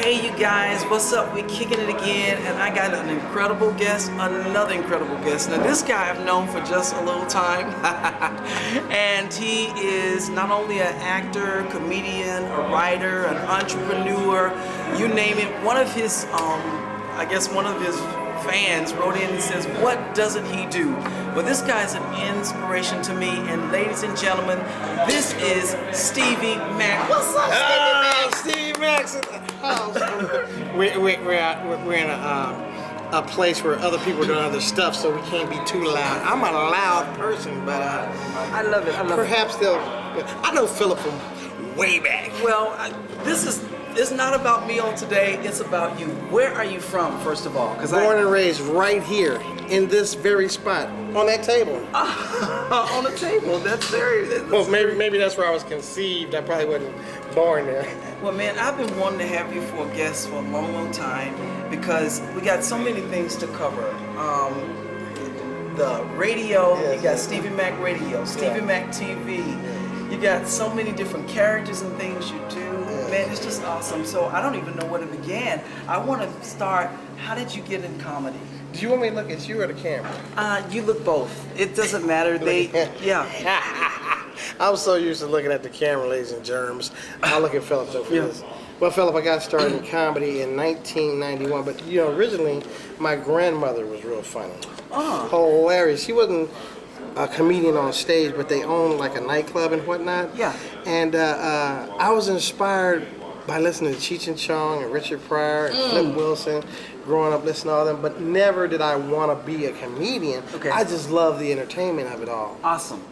Hey you guys, what's up? We're kicking it again, and I got an incredible guest, another incredible guest. Now this guy I've known for just a little time, and he is not only an actor, comedian, a writer, an entrepreneur, you name it. One of his, I guess one of his fans wrote in and says, what doesn't he do? Well, this guy's an inspiration to me, and ladies and gentlemen, this is Stevie Mack. What's up, Stevie Mack? Stevie Mack's in the house. We're in a place where other people are doing other stuff, so we can't be too loud. I'm a loud person, but I love it. I love perhaps they'll. I know Philip from way back. Well, it's not about me on today. It's about you. Where are you from, first of all? Born and raised right here in this very spot on that table. On the table. That's very. Well, maybe that's where I was conceived. I probably wasn't born there. Well, man, I've been wanting to have you for a guest for a long, long time because we got so many things to cover. The radio, yes, you got Stevie Mack Radio, Stevie Mack TV. You got so many different characters and things you do. Man, it's just awesome. So I don't even know where to begin. I want to start, how did you get in comedy? Do you want me to look at you or the camera? You look both. It doesn't matter. I'm so used to looking at the camera, ladies and germs. I'll look at Philip though for this. Well, Philip, I got started in comedy in 1991, but originally my grandmother was real funny. Oh. Hilarious. She wasn't a comedian on stage, but they owned like a nightclub and whatnot. Yeah. And I was inspired by listening to Cheech and Chong and Richard Pryor and Flip Wilson, growing up listening to all them, but never did I want to be a comedian. Okay. I just love the entertainment of it all. Awesome.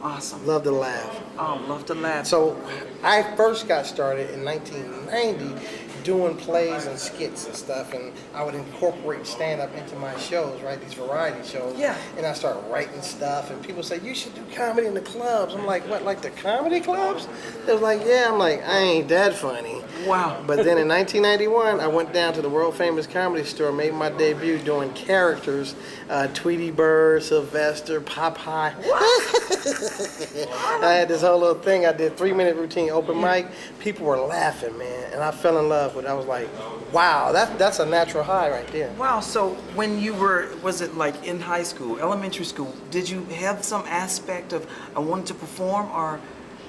Love to laugh. Oh, love to laugh. So I first got started in 1990 doing plays and skits and stuff, and I would incorporate stand-up into my shows, right? These variety shows. Yeah. And I started writing stuff, and people say, you should do comedy in the clubs. I'm like, what, like the comedy clubs? They was like, yeah. I'm like, I ain't that funny. Wow. But then in 1991, I went down to the world-famous Comedy Store, made my debut doing characters, Tweety Bird, Sylvester, Popeye. I had this whole little thing. I did 3-minute routine open mic. People were laughing, man, and I fell in love with it. I was like, wow, that's a natural high right there. Wow, so when you were, was it like in high school, elementary school, did you have some aspect of, I wanted to perform, or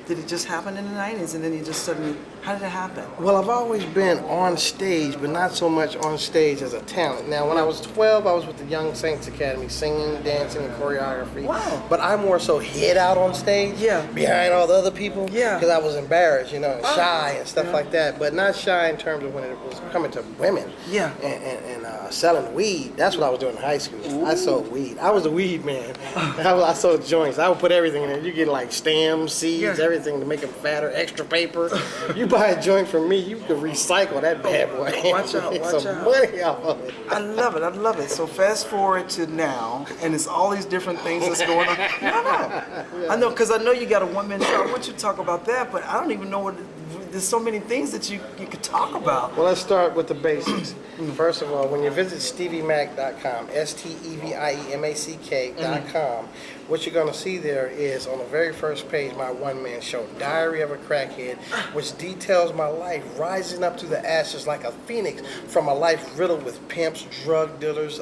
did it just happen in the 90s and then you just suddenly, how did it happen? Well, I've always been on stage, but not so much on stage as a talent. Now, when I was 12, I was with the Young Saints Academy, singing, dancing, and choreography. Wow. But I more so hid out on stage, behind all the other people, because I was embarrassed, and shy and stuff like that. But not shy in terms of when it was coming to women. Yeah. And selling weed. That's what I was doing in high school. Ooh. I sold weed. I was a weed man. I sold joints. I would put everything in there. You get like stems, seeds, everything to make them fatter, extra paper. You buy a joint from me, you could recycle that bad boy. Watch out, Make watch some out. money off of it. I love it. So fast forward to now, and it's all these different things that's going on. No. I know, because I know you got a one-man show. I want you to talk about that, but I don't even know there's so many things that you could talk about. Well, let's start with the basics. First of all, when you visit StevieMack.com, StevieMack.com, what you're going to see there is on the very first page my one-man show, Diary of a Crackhead, which details my life rising up to the ashes like a phoenix from a life riddled with pimps, drug dealers,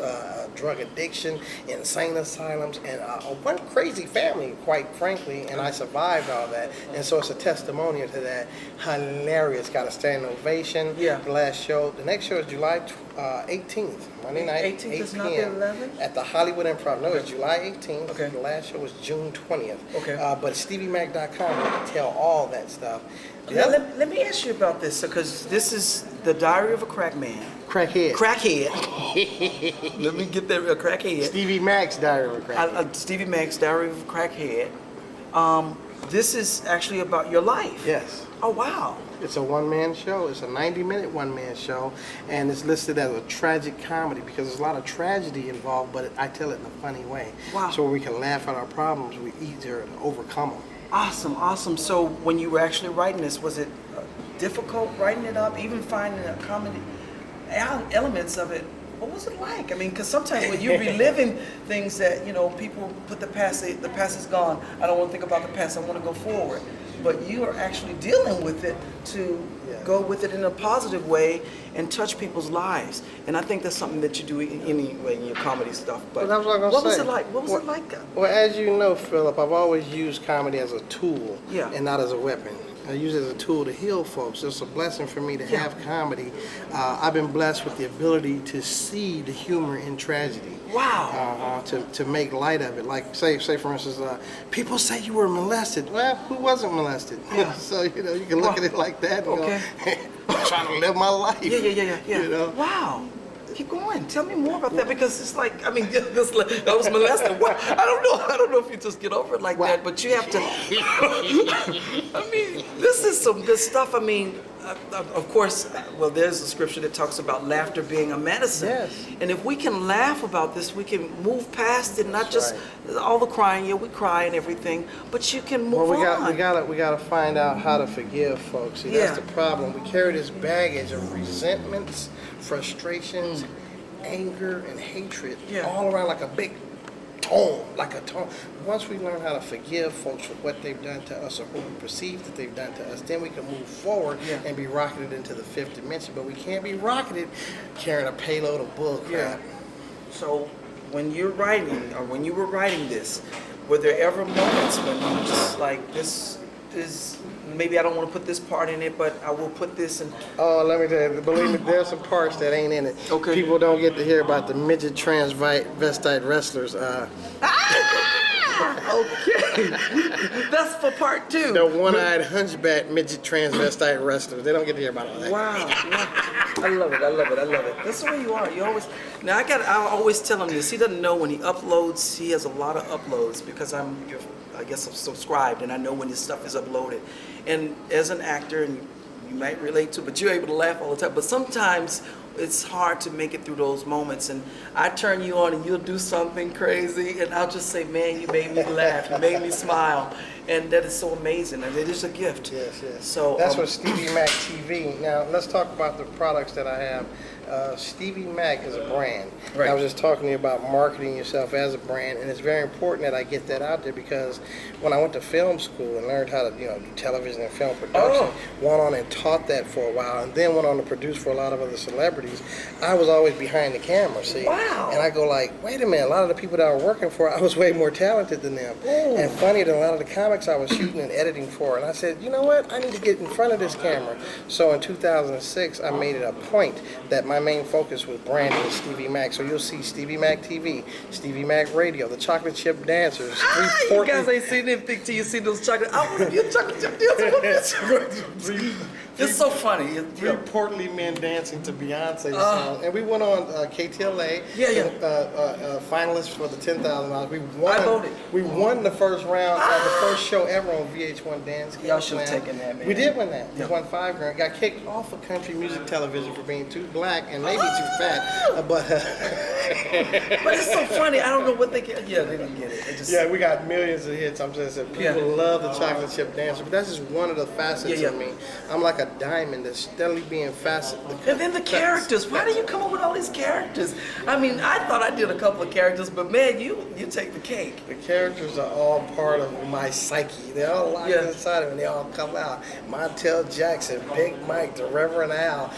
drug addiction, insane asylums, and one crazy family, quite frankly, and I survived all that. And so it's a testimonial to that. Hilarious, got a standing ovation. Yeah. The last show, the next show is July 18th, Monday night, 18th 8 is not the p.m. 11th? At the Hollywood Improv. No, it's July 18th. Okay. The last show was June 20th. Okay. But StevieMack.com will tell all that stuff. Now, let me ask you about this, because this is the Diary of a Crack Man. Crackhead. Let me get that, a crackhead. Stevie Mack's Diary of a Crackhead. Stevie Mack's Diary of a Crackhead. This is actually about your life. Yes. Oh, wow. It's a one-man show. It's a 90-minute one-man show, and it's listed as a tragic comedy because there's a lot of tragedy involved, but I tell it in a funny way. Wow. So we can laugh at our problems, we easier to overcome them. Awesome. So when you were actually writing this, was it difficult writing it up, even finding the comedy elements of it? What was it like? I mean, because sometimes when you're reliving things that, people put the past is gone. I don't want to think about the past. I want to go forward. but you are actually dealing with it to go with it in a positive way and touch people's lives. And I think that's something that you do anyway in your comedy stuff. But that's what I was what gonna was say. it like? What was it like? Well, as you know, Philip, I've always used comedy as a tool and not as a weapon. I use it as a tool to heal folks. It's a blessing for me to have comedy. I've been blessed with the ability to see the humor in tragedy. Wow. To make light of it. Like, say for instance, people say you were molested. Well, who wasn't molested? Yeah. So, you know, you can look at it like that and go, I'm trying to live my life. Yeah. You know? Wow. Keep going. Tell me more about that, because it's like, I mean, I was molested. Wow. I don't know if you just get over it like that, but you have to. I mean, this is some good stuff. I mean, of course, well, there's a scripture that talks about laughter being a medicine. Yes. And if we can laugh about this, we can move past it. Not just all the crying. Yeah, we cry and everything, but you can move on. We gotta find out how to forgive folks. See, that's the problem. We carry this baggage of resentments, frustrations, anger, and hatred all around like a big tome, Once we learn how to forgive folks for what they've done to us or what we perceive that they've done to us, then we can move forward and be rocketed into the fifth dimension. But we can't be rocketed carrying a payload of bull crap. So when you're writing, or when you were writing this, were there ever moments when you were just like, this is, maybe I don't want to put this part in it, but I will put this in? Oh, let me tell you, believe me, there's some parts that ain't in it. Okay. People don't get to hear about the midget transvestite wrestlers. Okay. That's for part 2. The one-eyed hunchback midget transvestite wrestlers. They don't get to hear about all that. Wow. I love it. That's the way you are. You always. Now I always tell him this. He doesn't know when he uploads. He has a lot of uploads because I guess I'm subscribed, and I know when his stuff is uploaded. And as an actor, and you might relate to, but you're able to laugh all the time. But sometimes it's hard to make it through those moments, and I turn you on and you'll do something crazy, and I'll just say, man, you made me laugh, you made me smile, and that is so amazing, and it is a gift. Yes. So that's what Stevie Mack TV. Now let's talk about the products that I have. Stevie Mack is a brand. Right. I was just talking to you about marketing yourself as a brand, and it's very important that I get that out there, because when I went to film school and learned how to do television and film production, went on and taught that for a while, and then went on to produce for a lot of other celebrities, I was always behind the camera, see? Wow. And I go like, wait a minute, a lot of the people that I was working for, I was way more talented than them. Ooh. And funnier than a lot of the comics I was shooting and editing for. And I said, you know what, I need to get in front of this camera. So in 2006, I made it a point that my main focus was branding Stevie Mack. So you'll see Stevie Mack TV, Stevie Mack Radio, the Chocolate Chip Dancers. You guys ain't seen anything till you see those chocolate. I want to be a chocolate chip dancer. It's so funny. Three portly men dancing to Beyonce's song. And we went on KTLA. Finalists for the $10,000. We won. I voted. We won the first round of the first show ever on VH1 Dance. Y'all should have taken that, man. We did win that. We won $5 grand. Got kicked off of country music television for being too black and maybe too fat. But it's so funny. I don't know what they get. Yeah, they didn't get it. We got millions of hits. I'm just saying, people love the Chocolate Chip Dancer. But that's just one of the facets of me. I'm like a diamond that's steadily being faceted. And then the characters. Why do you come up with all these characters? I mean, I thought I did a couple of characters, but man, you take the cake. The characters are all part of my psyche. They're all locked inside of me, and they all come out. Montel Jackson, Big Mike, the Reverend Al.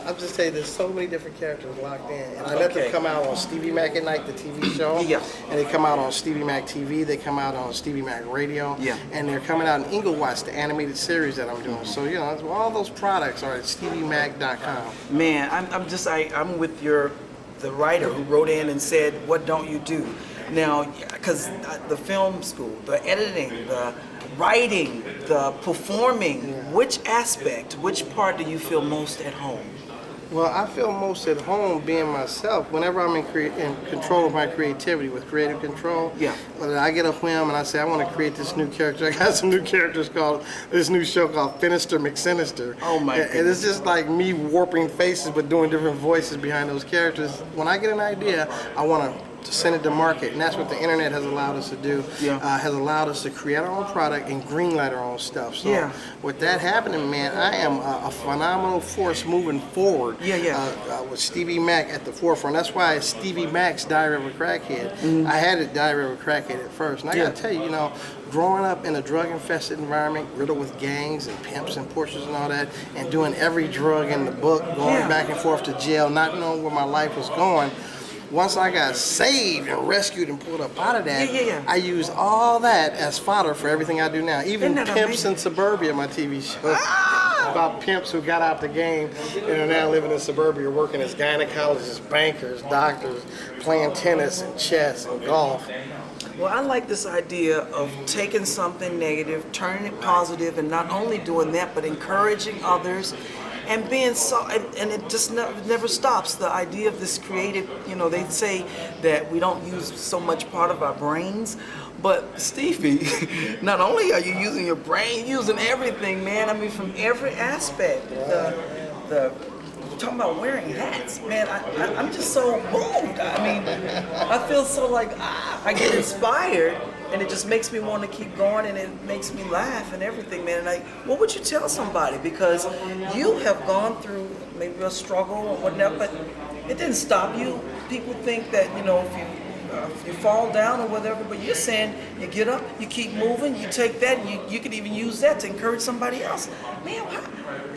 I'm just saying, there's so many different characters locked in. And I let them come out on Stevie Mack at Night, the TV show. And they come out on Stevie Mack TV. They come out on Stevie Mack Radio. And they're coming out in Englewatch, the animated series that I'm doing. So, all those products are at StevieMack.com. Man, I'm with the writer who wrote in and said, what don't you do? Now, because the film school, the editing, the writing, the performing, which part do you feel most at home? Well, I feel most at home being myself. Whenever I'm in control of my creativity, with creative control, when I get a whim and I say, I want to create this new character. I got some new characters this new show called Finister McSinister. Oh my goodness. And it's just like me warping faces but doing different voices behind those characters. When I get an idea, I want to to send it to market, and that's what the internet has allowed us to do. Yeah. Has allowed us to create our own product and greenlight our own stuff. So Yeah. with that happening, man, I am a phenomenal force moving forward. With Stevie Mack at the forefront. That's why it's Stevie Mack's Diary of a Crackhead. I had it Diary of a Crackhead at first, and I gotta tell you, you know, growing up in a drug-infested environment, riddled with gangs and pimps and pushers and all that, and doing every drug in the book, going back and forth to jail, not knowing where my life was going. Once I got saved and rescued and pulled up out of that, I used all that as fodder for everything I do now. Even Pimps in Suburbia, my TV show, about pimps who got out the game and are now living in suburbia, working as gynecologists, bankers, doctors, playing tennis and chess and golf. Well, I like this idea of taking something negative, turning it positive, and not only doing that, but encouraging others. And being so, and it just never stops. The idea of this creative, you know, they say that we don't use so much part of our brains, but Stevie, not only are you using your brain, you're using everything, man. I mean, from every aspect. Talking about wearing hats, man. I'm just so moved. I mean, I feel so like I get inspired. And it just makes me want to keep going, and it makes me laugh and everything, man. And like, what would you tell somebody? Because you have gone through maybe a struggle or whatever, but it didn't stop you. People think that, you know, if you fall down or whatever, but you're saying you get up, you keep moving, you take that, and you could even use that to encourage somebody else. Man,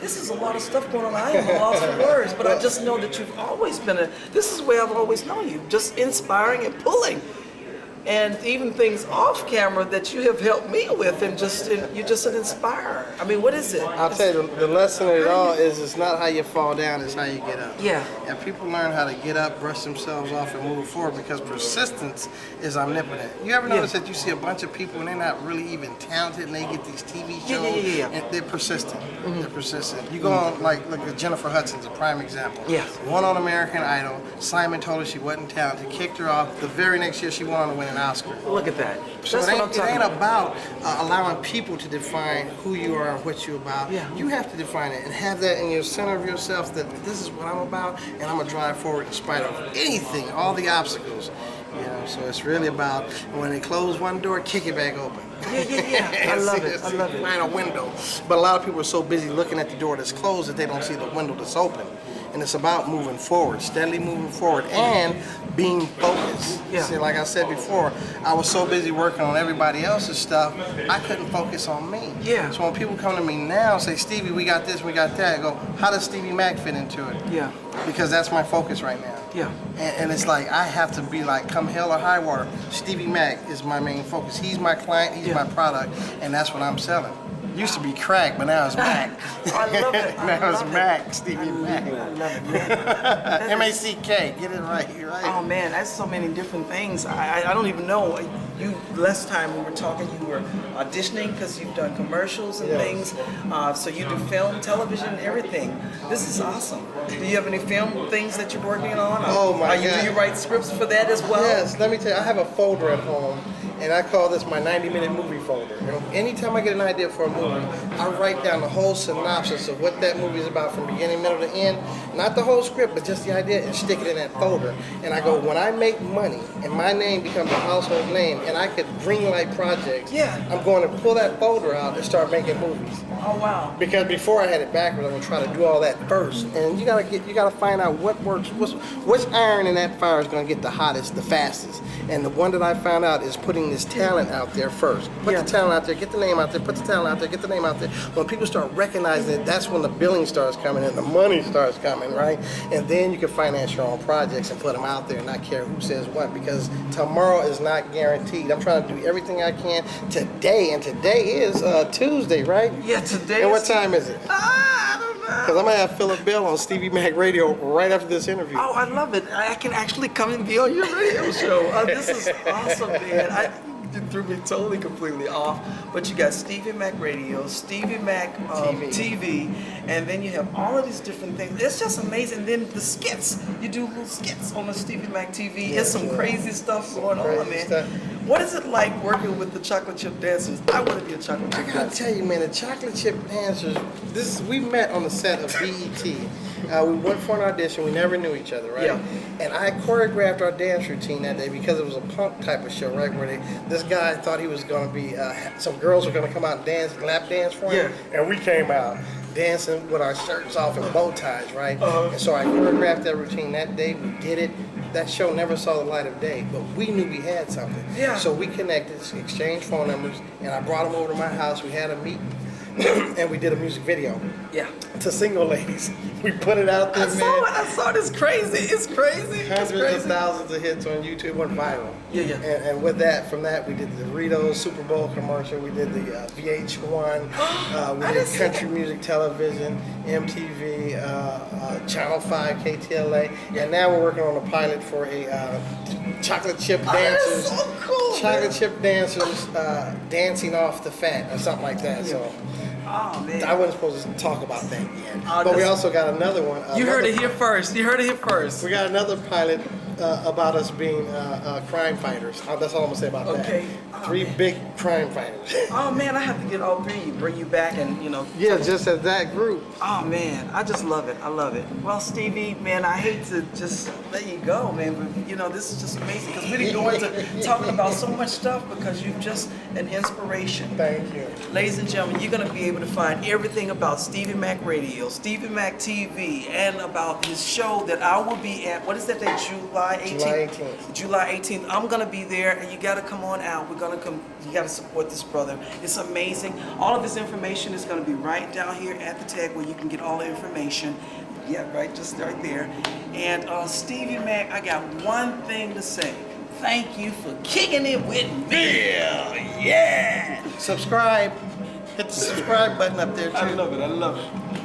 this is a lot of stuff going on. I am a loss for words, but I just know that you've always been this is where I've always known you, just inspiring and pulling. And even things off camera that you have helped me with, and you're just an inspirer. I mean, what is it? I'll tell you, the lesson of it all is it's not how you fall down, it's how you get up. Yeah. And people learn how to get up, brush themselves off, and move forward because persistence is omnipotent. You ever notice that you see a bunch of people and they're not really even talented, and they get these TV shows, and they're persistent. They're persistent. You go on, like, look at Jennifer Hudson's a prime example. Yeah. Won on American Idol. Simon told her she wasn't talented, kicked her off. The very next year she went on to win an Oscar. Look at that. So That's what I'm talking it ain't about allowing people to define who you are and what you're about. Yeah. You have to define it and have that in your center of yourself that this is what I'm about, and I'm gonna drive forward in spite of anything, all the obstacles. You know, so it's really about when they close one door, kick it back open. Yeah. I love it. I love it. Find a window. But a lot of people are so busy looking at the door that's closed that they don't see the window that's open. And it's about moving forward, steadily moving forward, and being focused. Yeah. See, like I said before, I was so busy working on everybody else's stuff, I couldn't focus on me. Yeah. So when people come to me now and say, Stevie, we got this, we got that, I go, how does Stevie Mack fit into it? Yeah. Because that's my focus right now. Yeah. And it's like, I have to be like, come hell or high water, Stevie Mack is my main focus. He's my client, he's my product, and that's what I'm selling. Used to be crack, but now it's Mac. I love it. Now it's Mac, Stevie Mack. I love it, man. M-A-C-K, get it right, right? Oh man, that's so many different things. I don't even know. Last time we were talking, you were auditioning because you've done commercials and things. So you do film, television, everything. This is awesome. Do you have any film things that you're working on? Oh my God. Do you write scripts for that as well? Yes, let me tell you, I have a folder at home, and I call this my 90-minute movie folder. You know, anytime I get an idea for a movie, I write down the whole synopsis of what that movie is about from beginning, middle, to end. Not the whole script, but just the idea, and stick it in that folder. And I go, when I make money, and my name becomes a household name, and I could greenlight projects, I'm going to pull that folder out and start making movies. Oh wow. Because before I had it backwards, I'm gonna try to do all that first. And you gotta find out what works, which iron in that fire is gonna get the hottest, the fastest. And the one that I found out is putting this talent out there first. Put the talent out there, get the name out there, put the talent out there, get the name out there. When people start recognizing it, that's when the billing starts coming and the money starts coming, right? And then you can finance your own projects and put them out there and not care who says what, because tomorrow is not guaranteed. I'm trying to do everything I can today, and today is Tuesday, right? Yeah, today. And what time is it? I don't know. Because I'm going to have Philip Bill on Stevie Mack Radio right after this interview. Oh, I love it. I can actually come and be on your radio show. This is awesome, man. You threw me totally, completely off. But you got Stevie Mack Radio, Stevie Mack TV, and then you have all of these different things. It's just amazing. Then the skits, you do little skits on the Stevie Mack TV. There's some crazy stuff going on, man. What is it like working with the chocolate chip dancers? I want to be a chocolate chip dancer. I gotta tell you, man, the chocolate chip dancers. We met on the set of BET. We went for an audition. We never knew each other, right? Yeah. And I choreographed our dance routine that day because it was a punk type of show, right? Where this guy thought he was going to be, some girls were going to come out and dance, lap dance for him. Yeah. And we came out dancing with our shirts off and bow ties, right? And so I choreographed that routine that day. We did it. That show never saw the light of day, but we knew we had something. Yeah. So we connected, exchanged phone numbers, and I brought him over to my house. We had a meeting, and we did a music video. Yeah. To Single Ladies. We put it out there, man. I saw it. It's crazy. It's crazy. Hundreds of thousands of hits on YouTube, went viral. Yeah. And with that, from that, we did the Doritos Super Bowl commercial. We did the VH1. We did country music television, MTV, Channel 5, KTLA. And now we're working on a pilot for a chocolate chip dancers. That is so cool, chocolate chip dancers dancing off the fat or something like that. So. Oh, man. I wasn't supposed to talk about that yet. But we also got another one. You heard it here first. You heard it here first. We got another pilot about us being crime fighters. That's all I'm going to say about that. Oh, Three man. big crime fighters. Oh, man, I have to get all three. Bring you back and, Yeah, just as that group. Oh, man, I just love it. I love it. Well, Stevie, man, I hate to just let you go, man, but, this is just amazing because we didn't go into talking about so much stuff because you're just an inspiration. Thank you. Ladies and gentlemen, you're going to be able to find everything about Stevie Mack Radio, Stevie Mack TV, and about his show that I will be at. What is that day? July 18th? July 18th. July 18th. I'm going to be there, and you got to come on out. We're going to come. You got to support this brother. It's amazing. All of this information is going to be right down here at the tag where you can get all the information. Yeah, right, just right there. And Stevie Mack, I got one thing to say. Thank you for kicking it with me. Yeah. Subscribe. Hit the subscribe button up there, too. I love it. I love it.